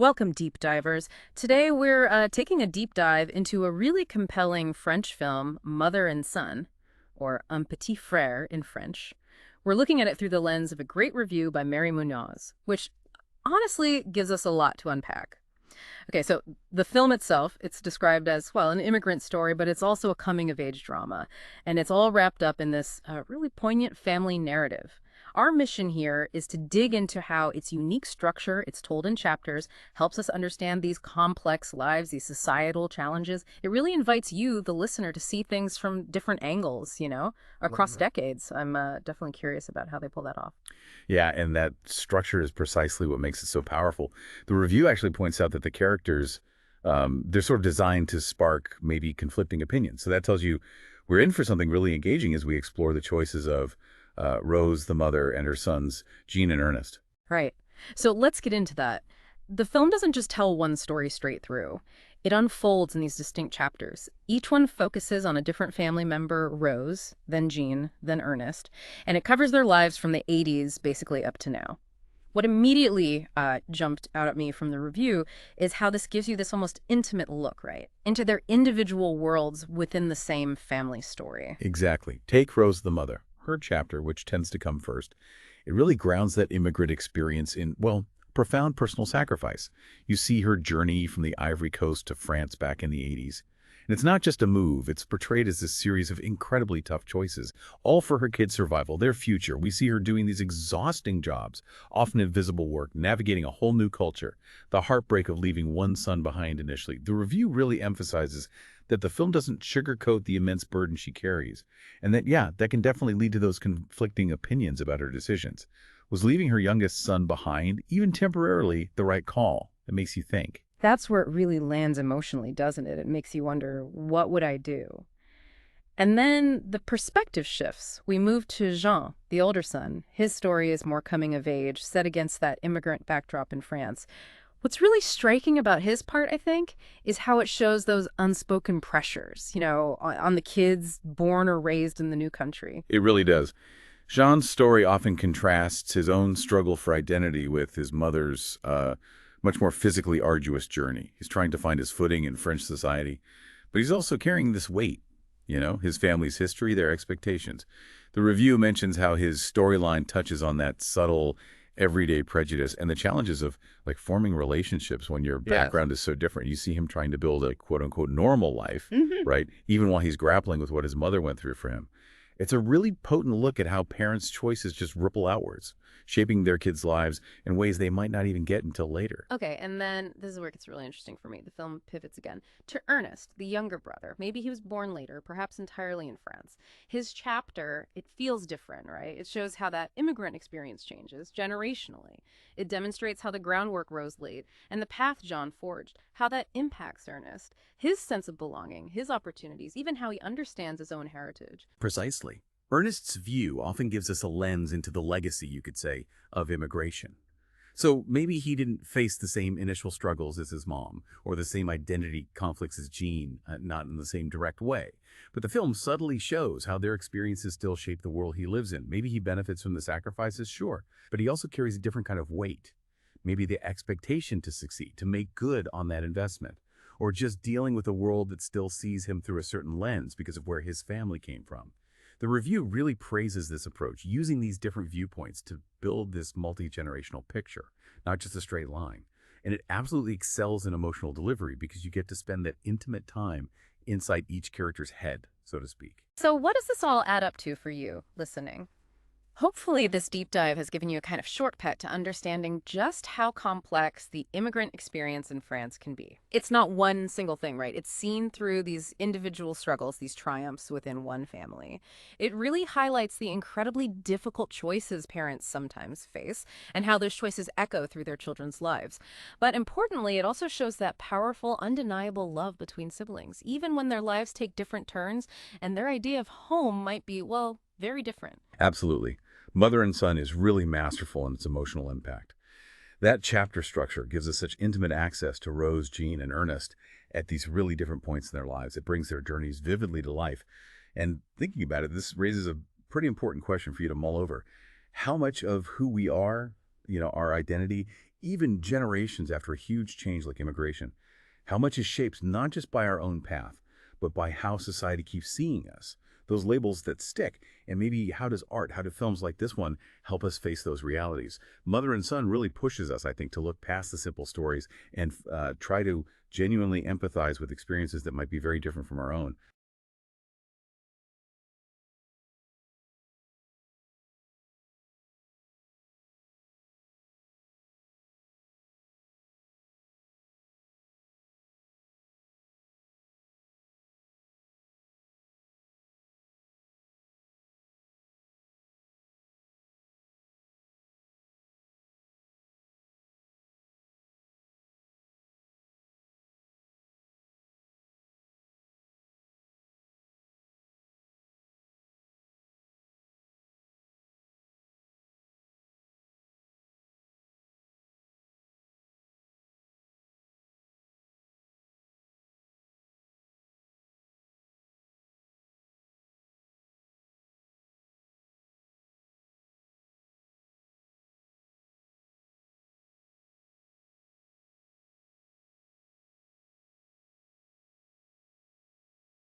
Welcome, deep divers. Today we're taking a deep dive into a really compelling French film, Mother and Son, or Un petit frère in French. We're looking at it through the lens of a great review by Mary Munoz, which honestly gives us a lot to unpack. Okay, so the film itself, it's described as, well, an immigrant story, but it's also a coming-of-age drama. And it's all wrapped up in this really poignant family narrative. Our mission here is to dig into how its unique structure, it's told in chapters, helps us understand these complex lives, these societal challenges. It really invites you, the listener, to see things from different angles, across decades. I'm definitely curious about how they pull that off. Yeah, and that structure is precisely what makes it so powerful. The review actually points out that the characters, they're sort of designed to spark maybe conflicting opinions. So that tells you we're in for something really engaging as we explore the choices of Rose, the mother, and her sons, Jean and Ernest. Right. So let's get into that. The film doesn't just tell one story straight through. It unfolds in these distinct chapters. Each one focuses on a different family member, Rose, then Jean, then Ernest, and it covers their lives from the 80s basically up to now. What immediately jumped out at me from the review is how this gives you this almost intimate look, right, into their individual worlds within the same family story. Exactly. Take Rose, the mother, her chapter, which tends to come first. It really grounds that immigrant experience in, well, profound personal sacrifice. You see her journey from the Ivory Coast to France back in the 80s. And it's not just a move, it's portrayed as a series of incredibly tough choices, all for her kids' survival, their future. We see her doing these exhausting jobs, often invisible work, navigating a whole new culture, the heartbreak of leaving one son behind initially. The review really emphasizes that the film doesn't sugarcoat the immense burden she carries, and that, yeah, that can definitely lead to those conflicting opinions about her decisions. Was leaving her youngest son behind, even temporarily, the right call? It makes you think. That's where it really lands emotionally, doesn't it? It makes you wonder, what would I do? And then the perspective shifts. We move to Jean, the older son. His story is more coming of age, set against that immigrant backdrop in France. What's really striking about his part, I think, is how it shows those unspoken pressures, on the kids born or raised in the new country. It really does. Jean's story often contrasts his own struggle for identity with his mother's much more physically arduous journey. He's trying to find his footing in French society, but he's also carrying this weight, his family's history, their expectations. The review mentions how his storyline touches on that subtle, everyday prejudice and the challenges of forming relationships when your background is so different. You see him trying to build a quote-unquote normal life, right? Even while he's grappling with what his mother went through for him. It's a really potent look at how parents' choices just ripple outwards, shaping their kids' lives in ways they might not even get until later. Okay, and then this is where it gets really interesting for me. The film pivots again to Ernest, the younger brother. Maybe he was born later, perhaps entirely in France. His chapter, it feels different, right? It shows how that immigrant experience changes generationally. It demonstrates how the groundwork Rose laid and the path John forged, how that impacts Ernest, his sense of belonging, his opportunities, even how he understands his own heritage. Precisely. Ernest's view often gives us a lens into the legacy, you could say, of immigration. So maybe he didn't face the same initial struggles as his mom, or the same identity conflicts as Jean, not in the same direct way. But the film subtly shows how their experiences still shape the world he lives in. Maybe he benefits from the sacrifices, sure, but he also carries a different kind of weight. Maybe the expectation to succeed, to make good on that investment, or just dealing with a world that still sees him through a certain lens because of where his family came from. The review really praises this approach, using these different viewpoints to build this multi-generational picture, not just a straight line. And it absolutely excels in emotional delivery because you get to spend that intimate time inside each character's head, so to speak. So what does this all add up to for you, listening? Hopefully, this deep dive has given you a kind of shortcut to understanding just how complex the immigrant experience in France can be. It's not one single thing, right? It's seen through these individual struggles, these triumphs within one family. It really highlights the incredibly difficult choices parents sometimes face and how those choices echo through their children's lives. But importantly, it also shows that powerful, undeniable love between siblings, even when their lives take different turns and their idea of home might be, well, very different. Absolutely. Mother and Son is really masterful in its emotional impact. That chapter structure gives us such intimate access to Rose, Jean, and Ernest at these really different points in their lives. It brings their journeys vividly to life. And thinking about it, this raises a pretty important question for you to mull over. How much of who we are, our identity, even generations after a huge change like immigration. How much is shaped not just by our own path, but by how society keeps seeing us, those labels that stick, and maybe how does art, how do films like this one help us face those realities? Mother and Son really pushes us, I think, to look past the simple stories and try to genuinely empathize with experiences that might be very different from our own.